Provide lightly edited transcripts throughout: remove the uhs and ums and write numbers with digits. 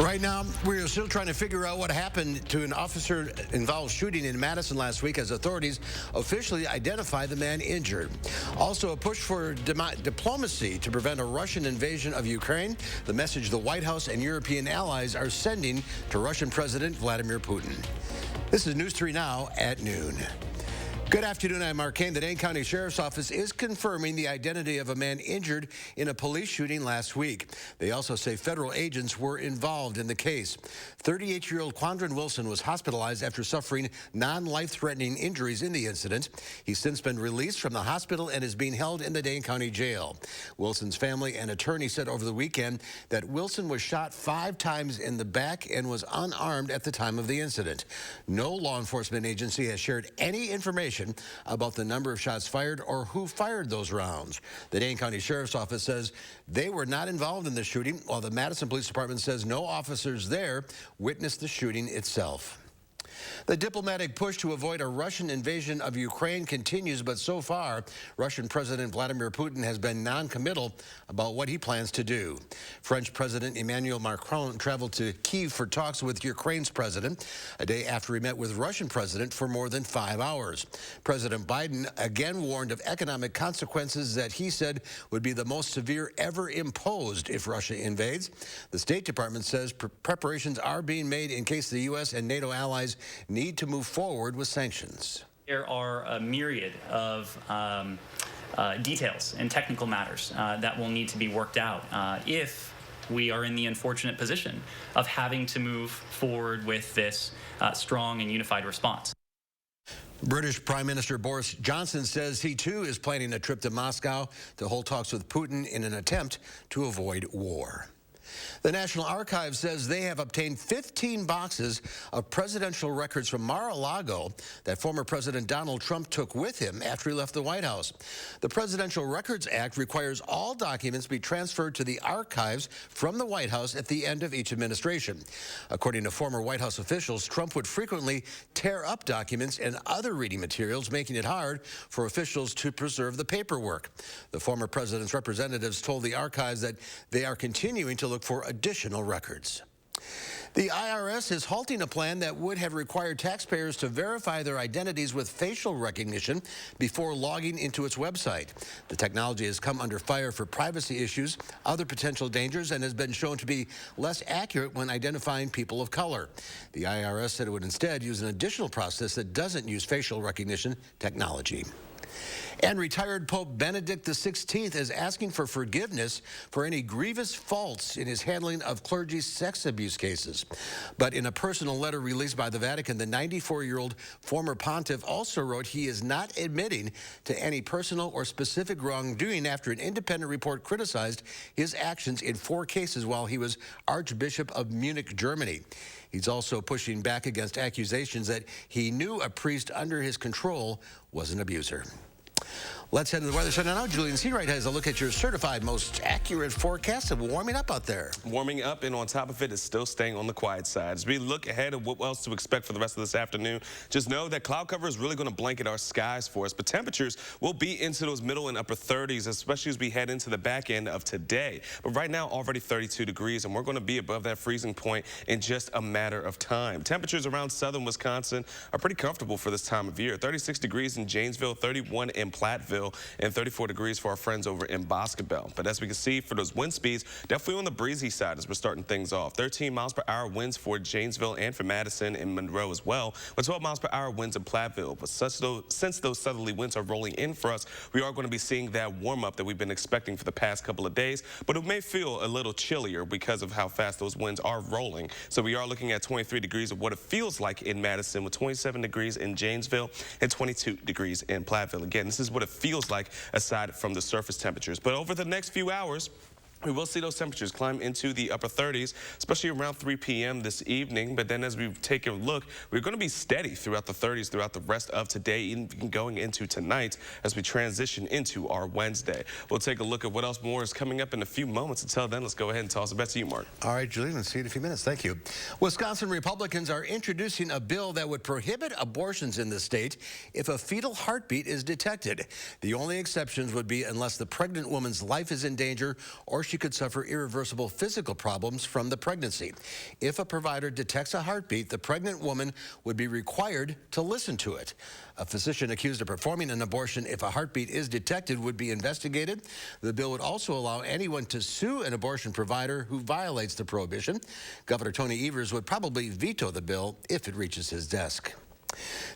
Right now, we're still trying to figure out what happened to an officer-involved shooting in Madison last week as authorities officially identify the man injured. Also, a push for diplomacy to prevent a Russian invasion of Ukraine, the message the White House and European allies are sending to Russian President Vladimir Putin. This is News 3 Now at noon. Good afternoon, I'm Mark Kane. The Dane County Sheriff's Office is confirming the identity of a man injured in a police shooting last week. They also say federal agents were involved in the case. 38-year-old Quandron Wilson was hospitalized after suffering non-life-threatening injuries in the incident. He's since been released from the hospital and is being held in the Dane County Jail. Wilson's family and attorney said over the weekend that Wilson was shot 5 times in the back and was unarmed at the time of the incident. No law enforcement agency has shared any information about the number of shots fired or who fired those rounds. The Dane County Sheriff's Office says they were not involved in the shooting, while the Madison Police Department says no officers there witnessed the shooting itself. The diplomatic push to avoid a Russian invasion of Ukraine continues, but so far, Russian President Vladimir Putin has been non-committal about what he plans to do. French President Emmanuel Macron traveled to Kyiv for talks with Ukraine's president, a day after he met with Russian president for more than 5 hours. President Biden again warned of economic consequences that he said would be the most severe ever imposed if Russia invades. The State Department says preparations are being made in case the U.S. and NATO allies need to move forward with sanctions. There are a myriad of details and technical matters that will need to be worked out if we are in the unfortunate position of having to move forward with this strong and unified response. British Prime Minister Boris Johnson says he too is planning a trip to Moscow to hold talks with Putin in an attempt to avoid war. The National Archives says they have obtained 15 boxes of presidential records from Mar-a-Lago that former President Donald Trump took with him after he left the White House. The Presidential Records Act requires all documents be transferred to the archives from the White House at the end of each administration. According to former White House officials, Trump would frequently tear up documents and other reading materials, making it hard for officials to preserve the paperwork. The former president's representatives told the archives that they are continuing to look for additional records. The IRS is halting a plan that would have required taxpayers to verify their identities with facial recognition before logging into its website. The technology has come under fire for privacy issues, other potential dangers, and has been shown to be less accurate when identifying people of color. The IRS said it would instead use an additional process that doesn't use facial recognition technology. And retired Pope Benedict XVI is asking for forgiveness for any grievous faults in his handling of clergy's sex abuse cases. But in a personal letter released by the Vatican, the 94-year-old former pontiff also wrote he is not admitting to any personal or specific wrongdoing after an independent report criticized his actions in 4 cases while he was Archbishop of Munich, Germany. He's also pushing back against accusations that he knew a priest under his control was an abuser. Let's head to the weather center now. Julian Seawright has a look at your certified most accurate forecast of warming up out there. Warming up, and on top of it is still staying on the quiet side. As we look ahead at what else to expect for the rest of this afternoon, just know that cloud cover is really going to blanket our skies for us. But temperatures will be into those middle and upper 30s, especially as we head into the back end of today. But right now, already 32 degrees, and we're going to be above that freezing point in just a matter of time. Temperatures around southern Wisconsin are pretty comfortable for this time of year. 36 degrees in Janesville, 31 in Platteville, and 34 degrees for our friends over in Boscobel. But as we can see, for those wind speeds, definitely on the breezy side as we're starting things off. 13 miles per hour winds for Janesville and for Madison and Monroe as well, with 12 miles per hour winds in Platteville. But since those southerly winds are rolling in for us, we are going to be seeing that warm up that we've been expecting for the past couple of days. But it may feel a little chillier because of how fast those winds are rolling. So we are looking at 23 degrees of what it feels like in Madison, with 27 degrees in Janesville and 22 degrees in Platteville. Again, this is what it feels like aside from the surface temperatures. But over the next few hours, we will see those temperatures climb into the upper 30s, especially around 3 p.m. this evening. But then as we take a look, we're going to be steady throughout the 30s throughout the rest of today, even going into tonight as we transition into our Wednesday. We'll take a look at what else more is coming up in a few moments. Until then, let's go ahead and toss it back to you, Mark. All right, Julian, we'll see you in a few minutes. Thank you. Wisconsin Republicans are introducing a bill that would prohibit abortions in the state if a fetal heartbeat is detected. The only exceptions would be unless the pregnant woman's life is in danger or she could suffer irreversible physical problems from the pregnancy. If a provider detects a heartbeat, the pregnant woman would be required to listen to it. A physician accused of performing an abortion if a heartbeat is detected would be investigated. The bill would also allow anyone to sue an abortion provider who violates the prohibition. Governor Tony Evers would probably veto the bill if it reaches his desk.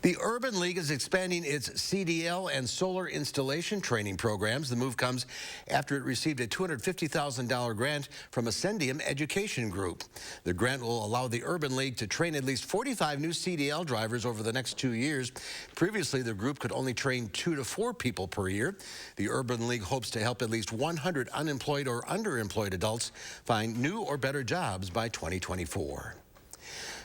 The Urban League is expanding its CDL and solar installation training programs. The move comes after it received a $250,000 grant from Ascendium Education Group. The grant will allow the Urban League to train at least 45 new CDL drivers over the next 2 years. Previously, the group could only train 2 to 4 people per year. The Urban League hopes to help at least 100 unemployed or underemployed adults find new or better jobs by 2024.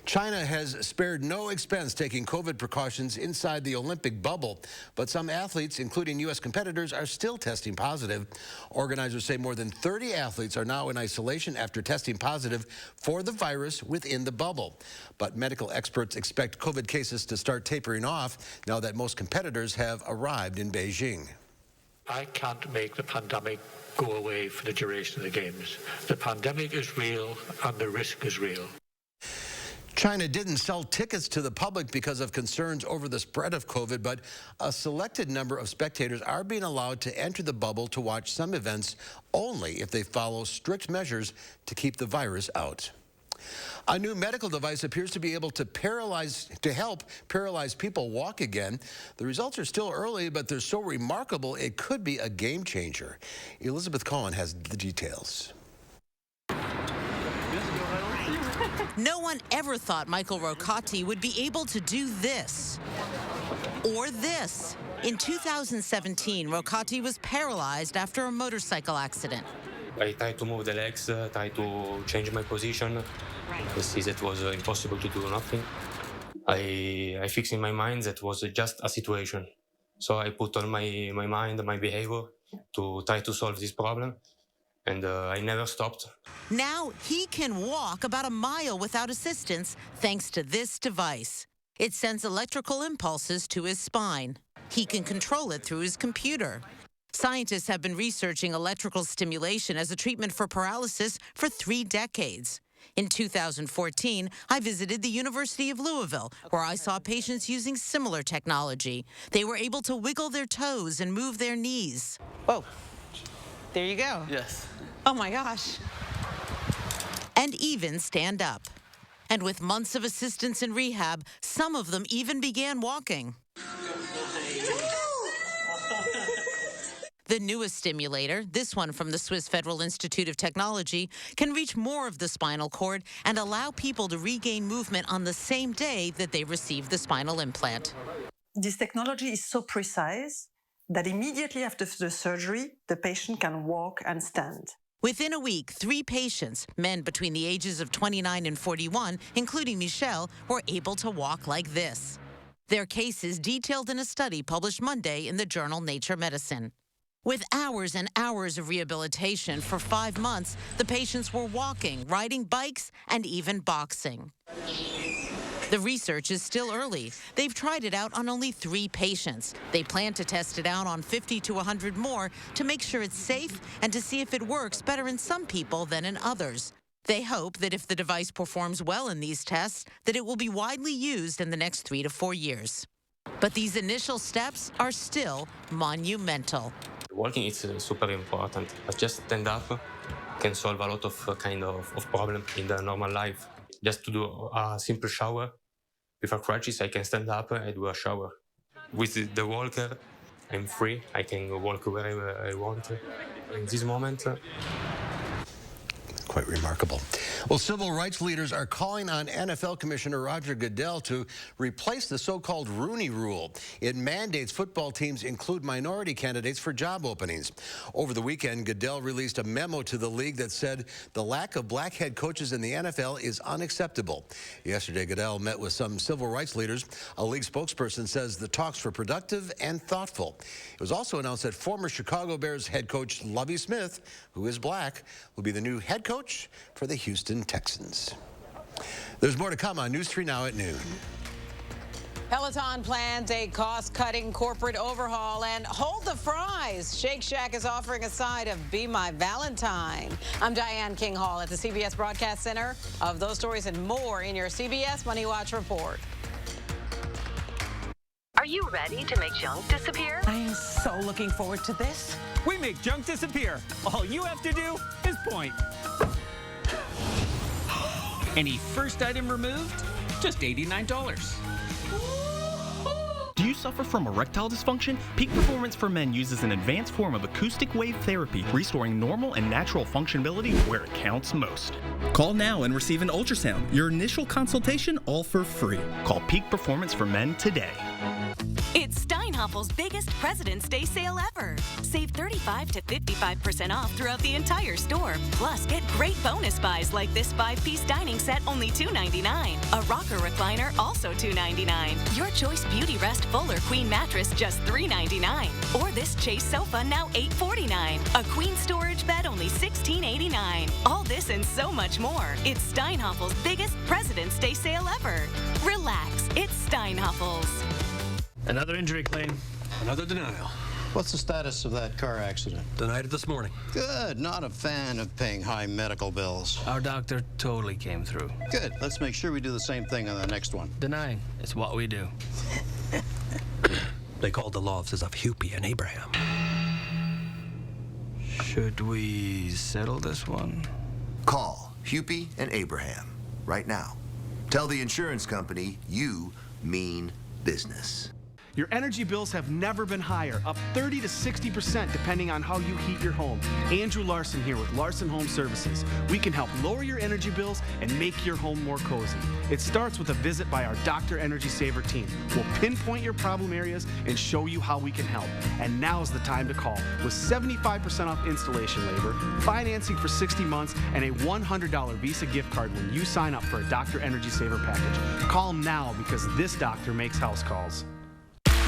China has spared no expense taking COVID precautions inside the Olympic bubble, but some athletes, including U.S. competitors, are still testing positive. Organizers say more than 30 athletes are now in isolation after testing positive for the virus within the bubble. But medical experts expect COVID cases to start tapering off now that most competitors have arrived in Beijing. I can't make the pandemic go away for the duration of the Games. The pandemic is real and the risk is real. China didn't sell tickets to the public because of concerns over the spread of COVID, but a selected number of spectators are being allowed to enter the bubble to watch some events only if they follow strict measures to keep the virus out. A new medical device appears to be able to help paralyzed people walk again. The results are still early, but they're so remarkable it could be a game changer. Elizabeth Cohen has the details. No one ever thought Michael Rocati would be able to do this or this. In 2017, Rocati was paralyzed after a motorcycle accident. I tried to move the legs, tried to change my position. I see that was impossible to do nothing. I fixed in my mind that was just a situation. So I put on my mind, my behavior to try to solve this problem. And I never stopped. Now he can walk about a mile without assistance thanks to this device. It sends electrical impulses to his spine. He can control it through his computer. Scientists have been researching electrical stimulation as a treatment for paralysis for 3 decades. In 2014, I visited the University of Louisville, where I saw patients using similar technology. They were able to wiggle their toes and move their knees. Whoa. There you go. Yes. Oh my gosh. And even stand up. And with months of assistance in rehab, some of them even began walking. The newest stimulator, this one from the Swiss Federal Institute of Technology, can reach more of the spinal cord and allow people to regain movement on the same day that they receive the spinal implant. This technology is so precise that immediately after the surgery, the patient can walk and stand. Within a week, 3 patients, men between the ages of 29 and 41, including Michelle, were able to walk like this. Their cases detailed in a study published Monday in the journal Nature Medicine. With hours and hours of rehabilitation for 5 months, the patients were walking, riding bikes, and even boxing. The research is still early. They've tried it out on only 3 patients. They plan to test it out on 50 to 100 more to make sure it's safe and to see if it works better in some people than in others. They hope that if the device performs well in these tests, that it will be widely used in the next 3 to 4 years. But these initial steps are still monumental. Walking is super important. Just stand up can solve a lot of problem in the normal life. Just to do a simple shower without crutches, I can stand up and do a shower. With the walker, I'm free. I can walk wherever I want. In this moment, Quite remarkable. Well, civil rights leaders are calling on NFL Commissioner Roger Goodell to replace the so-called Rooney Rule. It mandates football teams include minority candidates for job openings. Over the weekend, Goodell released a memo to the league that said the lack of black head coaches in the NFL is unacceptable. Yesterday, Goodell met with some civil rights leaders. A league spokesperson says the talks were productive and thoughtful. It was also announced that former Chicago Bears head coach Lovie Smith, who is black, will be the new head coach for the Houston Texans. There's more to come on News 3 Now at noon. Peloton plans a cost-cutting corporate overhaul, and hold the fries. Shake Shack is offering a side of Be My Valentine. I'm Diane King Hall at the CBS Broadcast Center. Of those stories and more in your CBS Money Watch report. Are you ready to make junk disappear? I am so looking forward to this. We make junk disappear. All you have to do is point. Any first item removed? Just $89. Do you suffer from erectile dysfunction? Peak Performance for Men uses an advanced form of acoustic wave therapy, restoring normal and natural functionality where it counts most. Call now and receive an ultrasound. Your initial consultation all for free. Call Peak Performance for Men today. It's Steinhoffel's biggest President's Day sale ever. Save 35 to 55% off throughout the entire store. Plus, get great bonus buys like this 5-piece dining set, only $2.99. A rocker recliner, also $2.99. Your choice Beauty Rest Full or Queen mattress, just $3.99. Or this Chase sofa, now $8.49. A Queen storage bed, only $16.89. All this and so much more. It's Steinhoffel's biggest President's Day sale ever. Relax, it's Steinhoffel's. Another injury claim. Another denial. What's the status of that car accident? Denied it this morning. Good. Not a fan of paying high medical bills. Our doctor totally came through. Good. Let's make sure we do the same thing on the next one. Denying. It's what we do. They called the law offices of Huppy and Abraham. Should we settle this one? Call Huppy and Abraham right now. Tell the insurance company you mean business. Your energy bills have never been higher, up 30 to 60% depending on how you heat your home. Andrew Larson here with Larson Home Services. We can help lower your energy bills and make your home more cozy. It starts with a visit by our Dr. Energy Saver team. We'll pinpoint your problem areas and show you how we can help. And now's the time to call with 75% off installation labor, financing for 60 months, and a $100 Visa gift card when you sign up for a Dr. Energy Saver package. Call now because this doctor makes house calls.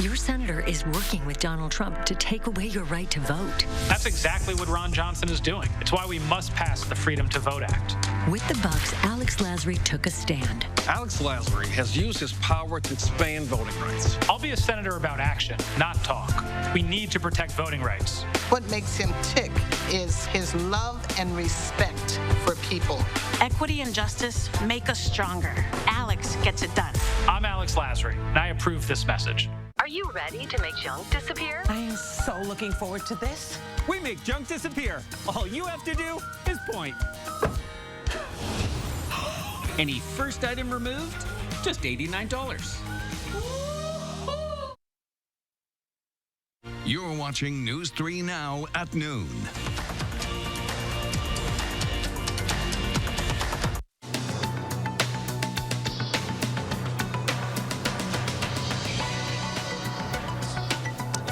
Your senator is working with Donald Trump to take away your right to vote. That's exactly what Ron Johnson is doing. It's why we must pass the Freedom to Vote Act. With the Bucks, Alex Lasry took a stand. Alex Lasry has used his power to expand voting rights. I'll be a senator about action, not talk. We need to protect voting rights. What makes him tick is his love and respect for people. Equity and justice make us stronger. Alex gets it done. I'm Alex Lasry, and I approve this message. Are you ready to make junk disappear? I am so looking forward to this. We make junk disappear. All you have to do is point. Any first item removed? Just $89. You're watching News 3 Now at noon.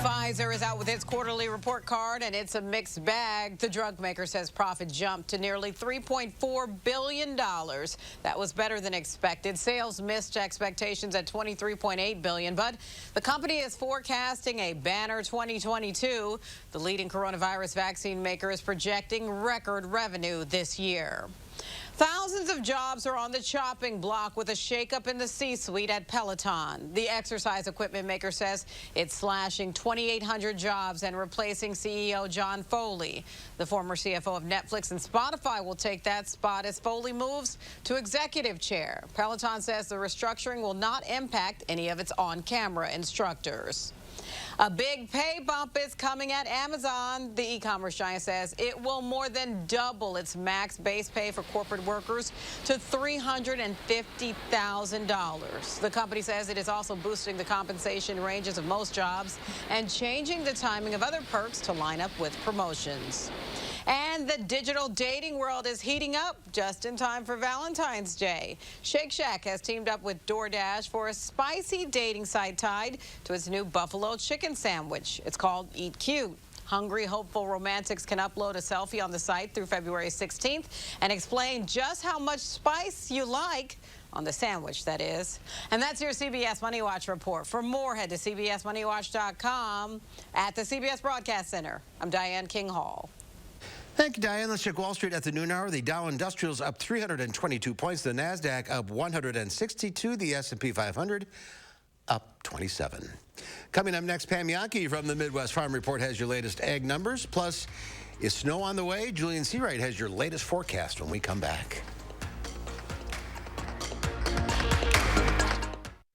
Pfizer is out with its quarterly report card, and it's a mixed bag. The drug maker says profit jumped to nearly $3.4 billion. That was better than expected. Sales missed expectations at $23.8 billion, but the company is forecasting a banner 2022. The leading coronavirus vaccine maker is projecting record revenue this year. Thousands of jobs are on the chopping block with a shakeup in the C-suite at Peloton. The exercise equipment maker says it's slashing 2,800 jobs and replacing CEO John Foley. The former CFO of Netflix and Spotify will take that spot as Foley moves to executive chair. Peloton says the restructuring will not impact any of its on-camera instructors. A big pay bump is coming at Amazon. The e-commerce giant says it will more than double its max base pay for corporate workers to $350,000. The company says it is also boosting the compensation ranges of most jobs and changing the timing of other perks to line up with promotions. And the digital dating world is heating up just in time for Valentine's Day. Shake Shack has teamed up with DoorDash for a spicy dating site tied to its new buffalo chicken sandwich. It's called Eat Cute. Hungry, hopeful romantics can upload a selfie on the site through February 16th and explain just how much spice you like on the sandwich, that is. And that's your CBS Money Watch report. For more, head to CBSMoneyWatch.com. At the CBS Broadcast Center, I'm Diane King Hall. Thank you, Diane. Let's check Wall Street at the noon hour. The Dow Industrials up 322 points. The NASDAQ up 162. The S&P 500 up 27. Coming up next, Pam Yankee from the Midwest Farm Report has your latest ag numbers. Plus, is snow on the way? Julian Seawright has your latest forecast when we come back.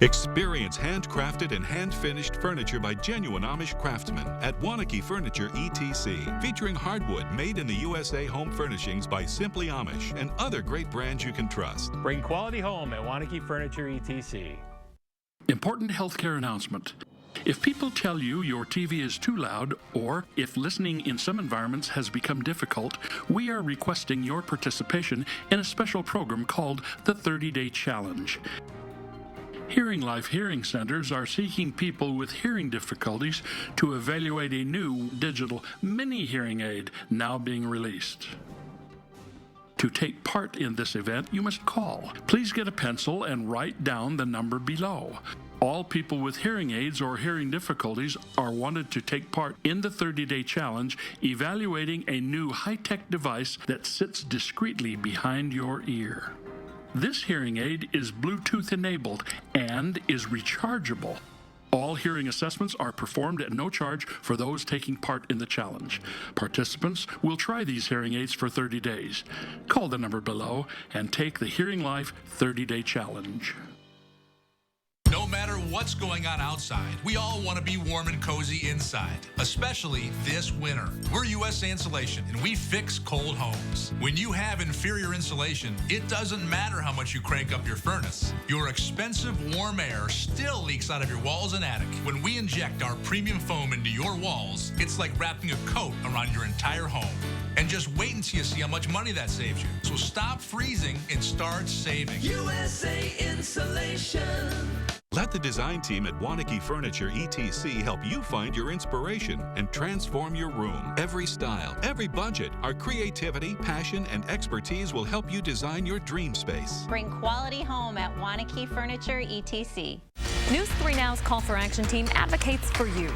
Experience handcrafted and hand-finished furniture by genuine Amish craftsmen at Wanakee Furniture ETC, featuring hardwood made in the USA home furnishings by Simply Amish and other great brands you can trust. Bring quality home at Wanakee Furniture ETC. Important healthcare announcement. If people tell you your TV is too loud, or if listening in some environments has become difficult, we are requesting your participation in a special program called the 30-Day Challenge. Hearing Life Hearing Centers are seeking people with hearing difficulties to evaluate a new digital mini hearing aid now being released. To take part in this event, you must call. Please get a pencil and write down the number below. All people with hearing aids or hearing difficulties are wanted to take part in the 30-Day Challenge, evaluating a new high-tech device that sits discreetly behind your ear. This hearing aid is Bluetooth enabled and is rechargeable. All hearing assessments are performed at no charge for those taking part in the challenge. Participants will try these hearing aids for 30 days. Call the number below and take the Hearing Life 30-Day Challenge. No matter what's going on outside, we all want to be warm and cozy inside, especially this winter. We're USA Insulation, and we fix cold homes. When you have inferior insulation, it doesn't matter how much you crank up your furnace. Your expensive warm air still leaks out of your walls and attic. When we inject our premium foam into your walls, it's like wrapping a coat around your entire home. And just wait until you see how much money that saves you. So stop freezing and start saving. USA Insulation. Let the design team at Wanakee Furniture ETC help you find your inspiration and transform your room. Every style, every budget, our creativity, passion, and expertise will help you design your dream space. Bring quality home at Wanakee Furniture ETC. News 3 Now's Call for Action team advocates for you.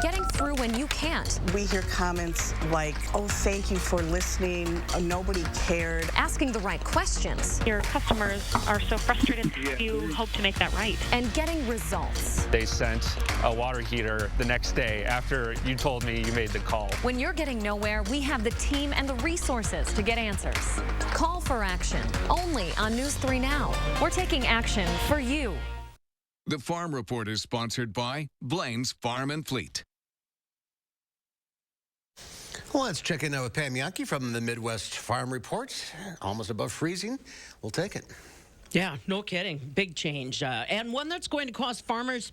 Getting through when you can't. We hear comments like, oh, thank you for listening. Nobody cared. Asking the right questions. Your customers are so frustrated. You hope to make that right. And getting results. They sent a water heater the next day after you told me you made the call. When you're getting nowhere, we have the team and the resources to get answers. Call for Action, only on News 3 Now. We're taking action for you. The Farm Report is sponsored by Blaine's Farm and Fleet. Well, let's check in now with Pam Yankee from the Midwest Farm Report. Almost above freezing. We'll take it. Yeah, no kidding. Big change. And one that's going to cost farmers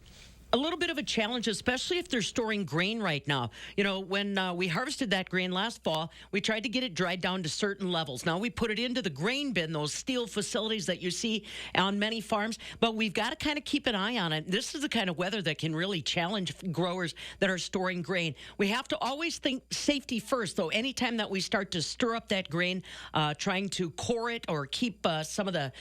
a little bit of a challenge, especially if they're storing grain right now. You know, when we harvested that grain last fall, we tried to get it dried down to certain levels. Now we put it into the grain bin, those steel facilities that you see on many farms, but we've got to kind of keep an eye on it. This is the kind of weather that can really challenge growers that are storing grain. We have to always think safety first, though. Anytime that we start to stir up that grain, trying to core it or keep some of the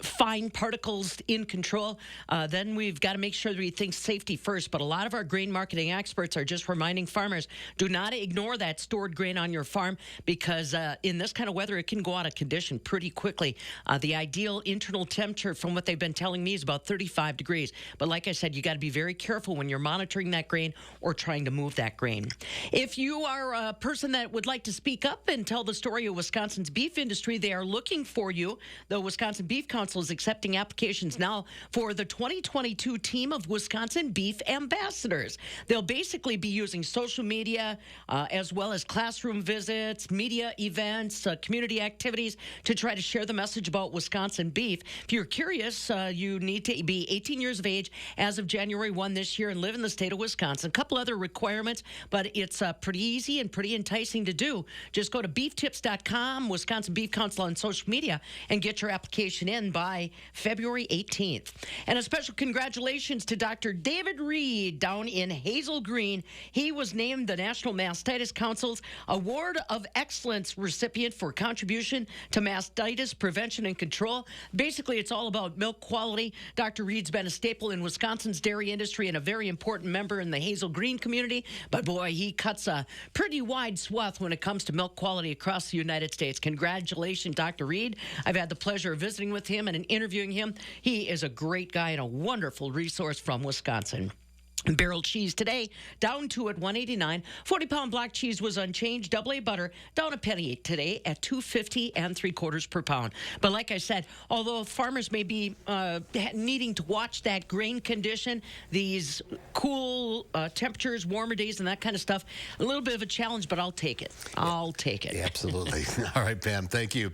fine particles in control, then we've got to make sure that we think safety first. But a lot of our grain marketing experts are just reminding farmers, do not ignore that stored grain on your farm, because in this kind of weather, it can go out of condition pretty quickly. The ideal internal temperature, from what they've been telling me, is about 35 degrees. But like I said, you got to be very careful when you're monitoring that grain or trying to move that grain. If you are a person that would like to speak up and tell the story of Wisconsin's beef industry, they are looking for you. The Wisconsin Beef Council is accepting applications now for the 2022 team of Wisconsin Beef Ambassadors. They'll basically be using social media as well as classroom visits, media events, community activities to try to share the message about Wisconsin beef. If you're curious, you need to be 18 years of age as of January 1 this year and live in the state of Wisconsin. A couple other requirements, but it's pretty easy and pretty enticing to do. Just go to beeftips.com, Wisconsin Beef Council on social media, and get your application in by February 18th. And a special congratulations to Dr. David Reed down in Hazel Green. He was named the National Mastitis Council's Award of Excellence recipient for contribution to mastitis prevention and control. Basically, it's all about milk quality. Dr. Reed's been a staple in Wisconsin's dairy industry and a very important member in the Hazel Green community. But boy, he cuts a pretty wide swath when it comes to milk quality across the United States. Congratulations, Dr. Reed. I've had the pleasure of visiting with him and interviewing him. He is a great guy and a wonderful resource from Wisconsin. Barrel cheese today down to at $1.89. 40-pound block cheese was unchanged. Double A butter down a penny today at $2.50 3/4 per pound. But like I said, although farmers may be needing to watch that grain condition, these cool temperatures, warmer days, and that kind of stuff, a little bit of a challenge, but I'll take it. I'll take it. Yeah, absolutely. All right, Pam. Thank you.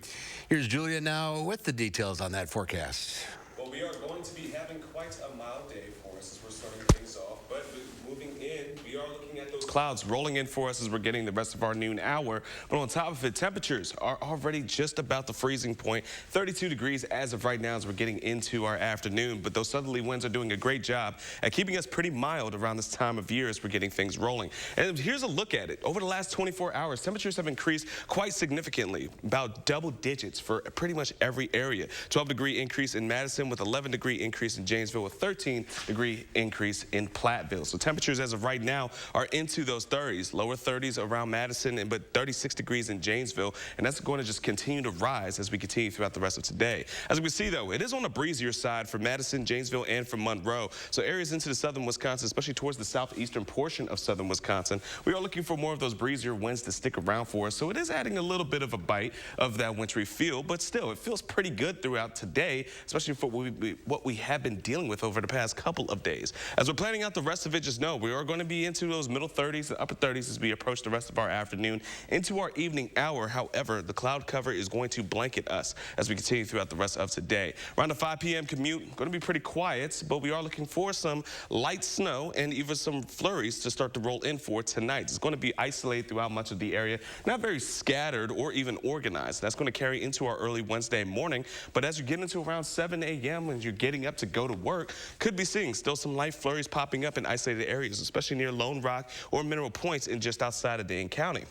Here's Julia now with the details on that forecast. Well, we are going to be having quite a mild day for us as we're starting things off, but moving in, we are looking at those clouds rolling in for us as we're getting the rest of our noon hour. But on top of it, temperatures are already just about the freezing point. 32 degrees as of right now as we're getting into our afternoon, but those southerly winds are doing a great job at keeping us pretty mild around this time of year as we're getting things rolling. And here's a look at it. Over the last 24 hours, temperatures have increased quite significantly, about double digits for pretty much every area. 12-degree increase in Madison with 11-degree increase in Janesville with 13-degree increase in Platteville. So temperatures as of right now are into those 30s, lower 30s around Madison, but 36 degrees in Janesville, and that's going to just continue to rise as we continue throughout the rest of today. As we can see, though, it is on a breezier side for Madison, Janesville, and for Monroe. So areas into the southern Wisconsin, especially towards the southeastern portion of southern Wisconsin, we are looking for more of those breezier winds to stick around for us. So it is adding a little bit of a bite of that wintry feel, but still, it feels pretty good throughout today, especially for what we have been dealing with over the past couple of days. As we're planning out the rest of it, just know we are going to be into those middle 30s and upper 30s as we approach the rest of our afternoon into our evening hour. However, the cloud cover is going to blanket us as we continue throughout the rest of today. Around the 5 p.m. commute, going to be pretty quiet, but we are looking for some light snow and even some flurries to start to roll in for tonight. It's going to be isolated throughout much of the area, not very scattered or even organized. That's going to carry into our early Wednesday morning, but as you get into around 7 a.m. when you're getting up to go to work, could be seeing still some light flurries popping up in isolated areas, especially near Lone Rock or Mineral Points and just outside of Dane County.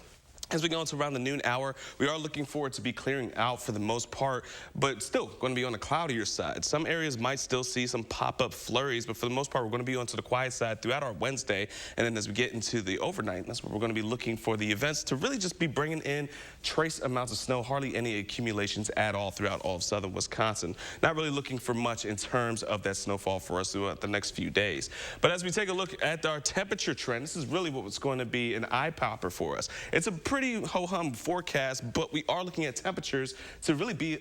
As we go into around the noon hour, we are looking for it to be clearing out for the most part, but still going to be on the cloudier side. Some areas might still see some pop-up flurries, but for the most part, we're going to be onto the quiet side throughout our Wednesday. And then as we get into the overnight, that's where we're going to be looking for the events to really just be bringing in trace amounts of snow, hardly any accumulations at all throughout all of southern Wisconsin. Not really looking for much in terms of that snowfall for us throughout the next few days. But as we take a look at our temperature trend, this is really what's going to be an eye-popper for us. It's a pretty ho-hum forecast, but we are looking at temperatures to really be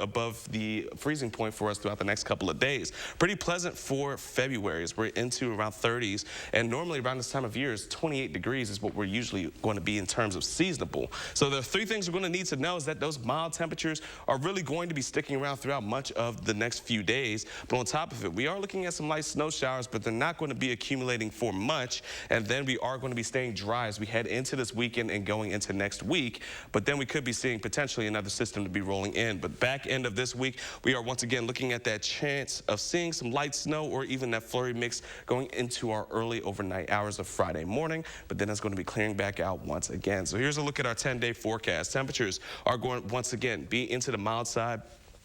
above the freezing point for us throughout the next couple of days. Pretty pleasant for February as we're into around 30s, and normally around this time of year is 28 degrees is what we're usually going to be in terms of seasonable. So the three things we're going to need to know is that those mild temperatures are really going to be sticking around throughout much of the next few days. But on top of it, we are looking at some light snow showers, but they're not going to be accumulating for much, and then we are going to be staying dry as we head into this weekend and going into next week, but then we could be seeing potentially another system to be rolling in. But back end of this week, we are once again looking at that chance of seeing some light snow or even that flurry mix going into our early overnight hours of Friday morning, but then it's going to be clearing back out once again. So here's a look at our 10-day forecast. Temperatures are going once again be into the mild side.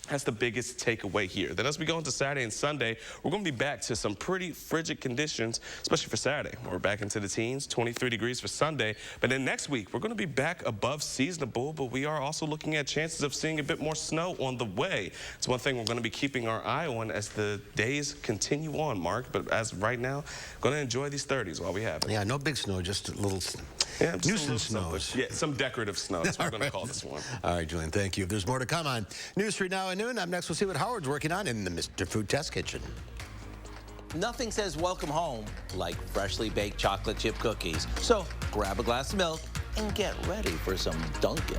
That's the biggest takeaway here. Then as we go into Saturday and Sunday, we're going to be back to some pretty frigid conditions, especially for Saturday. We're back into the teens, 23 degrees for Sunday. But then next week, we're going to be back above seasonable, but we are also looking at chances of seeing a bit more snow on the way. It's one thing we're going to be keeping our eye on as the days continue on, Mark. But as of right now, going to enjoy these 30s while we have it. Yeah, no big snow, just a little nuisance snows. Yeah, some decorative snow. That's what we're going to call this one. All right, Julian, thank you. There's more to come on News 3 Now at noon. Up next, we'll see what Howard's working on in the Mr. Food Test Kitchen. Nothing says welcome home like freshly baked chocolate chip cookies. So grab a glass of milk and get ready for some Dunkin'.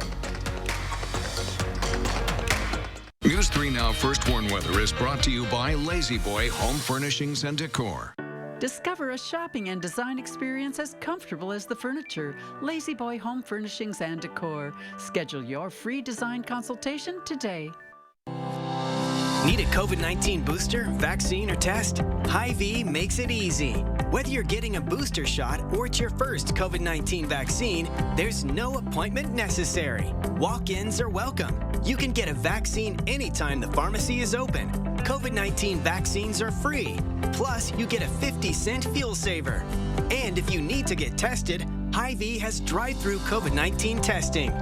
News 3 Now First Warn Weather is brought to you by Lazy Boy Home Furnishings and Decor. Discover a shopping and design experience as comfortable as the furniture. Lazy Boy Home Furnishings and Decor. Schedule your free design consultation today. Need a COVID-19 booster, vaccine, or test? Hy-Vee makes it easy. Whether you're getting a booster shot or it's your first COVID-19 vaccine, there's no appointment necessary. Walk-ins are welcome. You can get a vaccine anytime the pharmacy is open. COVID-19 vaccines are free. Plus, you get a 50-cent fuel saver. And if you need to get tested, Hy-Vee has drive-through COVID-19 testing.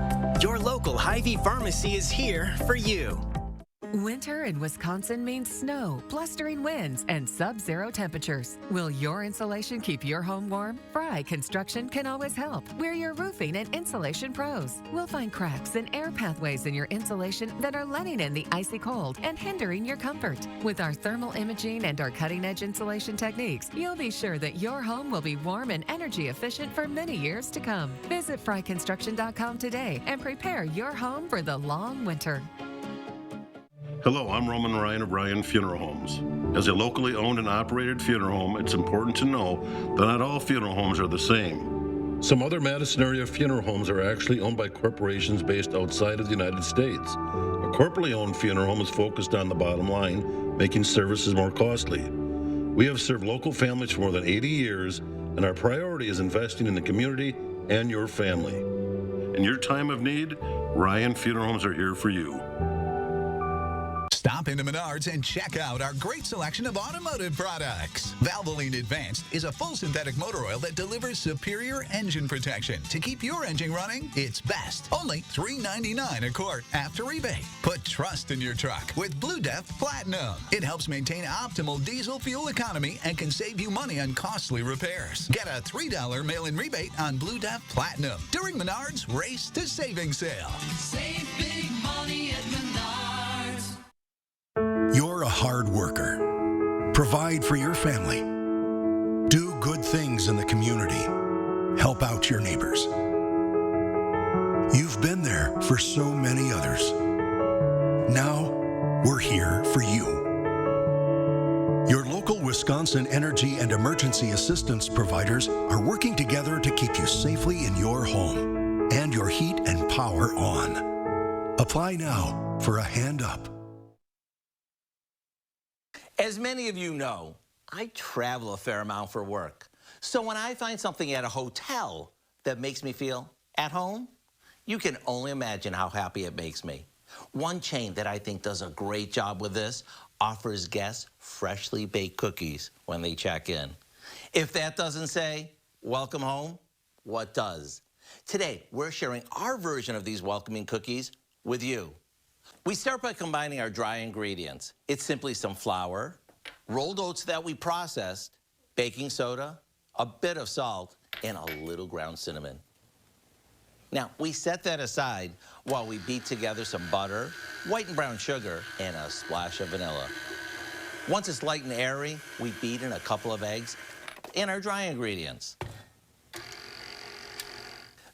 Your local Hy-Vee pharmacy is here for you. Winter in Wisconsin means snow, blustering winds, and sub-zero temperatures. Will your insulation keep your home warm? Fry Construction can always help. We're your roofing and insulation pros. We'll find cracks and air pathways in your insulation that are letting in the icy cold and hindering your comfort. With our thermal imaging and our cutting-edge insulation techniques, you'll be sure that your home will be warm and energy efficient for many years to come. Visit fryconstruction.com today and prepare your home for the long winter. Hello, I'm Roman Ryan of Ryan Funeral Homes. As a locally owned and operated funeral home, it's important to know that not all funeral homes are the same. Some other Madison area funeral homes are actually owned by corporations based outside of the United States. A corporately owned funeral home is focused on the bottom line, making services more costly. We have served local families for more than 80 years, and our priority is investing in the community and your family. In your time of need, Ryan Funeral Homes are here for you. Stop into Menards and check out our great selection of automotive products. Valvoline Advanced is a full synthetic motor oil that delivers superior engine protection. To keep your engine running, it's best. Only $3.99 a quart after rebate. Put trust in your truck with Blue Def Platinum. It helps maintain optimal diesel fuel economy and can save you money on costly repairs. Get a $3 mail-in rebate on Blue Def Platinum during Menards Race to Savings Sale. Save big money at Menards. You're a hard worker. Provide for your family. Do good things in the community. Help out your neighbors. You've been there for so many others. Now, we're here for you. Your local Wisconsin energy and emergency assistance providers are working together to keep you safely in your home and your heat and power on. Apply now for a hand up. As many of you know, I travel a fair amount for work. So when I find something at a hotel that makes me feel at home, you can only imagine how happy it makes me. One chain that I think does a great job with this offers guests freshly baked cookies when they check in. If that doesn't say, welcome home, what does? Today, we're sharing our version of these welcoming cookies with you. We start by combining our dry ingredients. It's simply some flour, rolled oats that we processed, baking soda, a bit of salt, and a little ground cinnamon. Now, we set that aside while we beat together some butter, white and brown sugar, and a splash of vanilla. Once it's light and airy, we beat in a couple of eggs and our dry ingredients.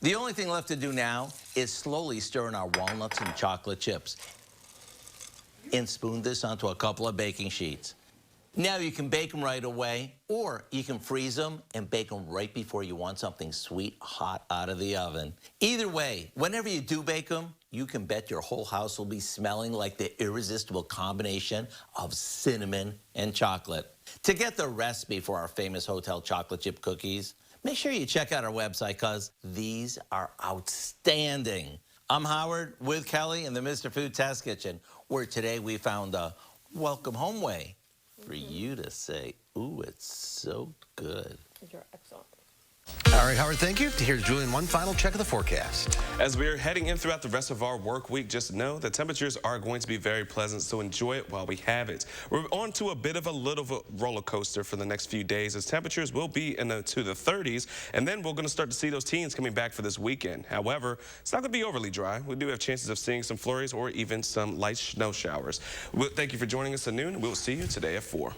The only thing left to do now is slowly stir in our walnuts and chocolate chips and spoon this onto a couple of baking sheets. Now you can bake them right away, or you can freeze them and bake them right before you want something sweet hot out of the oven. Either way, whenever you do bake them, you can bet your whole house will be smelling like the irresistible combination of cinnamon and chocolate. To get the recipe for our famous hotel chocolate chip cookies, make sure you check out our website because these are outstanding. I'm Howard with Kelly in the Mr. Food Test Kitchen, where today we found a welcome home way for you to say, ooh, it's so good. You're excellent. All right, Howard, thank you. Here's Julian, one final check of the forecast. As we're heading in throughout the rest of our work week, just know the temperatures are going to be very pleasant, so enjoy it while we have it. We're on to a bit of a roller coaster for the next few days, as temperatures will be to the 30s, and then we're going to start to see those teens coming back for this weekend. However, it's not going to be overly dry. We do have chances of seeing some flurries or even some light snow showers. Thank you for joining us at noon. We'll see you today at 4.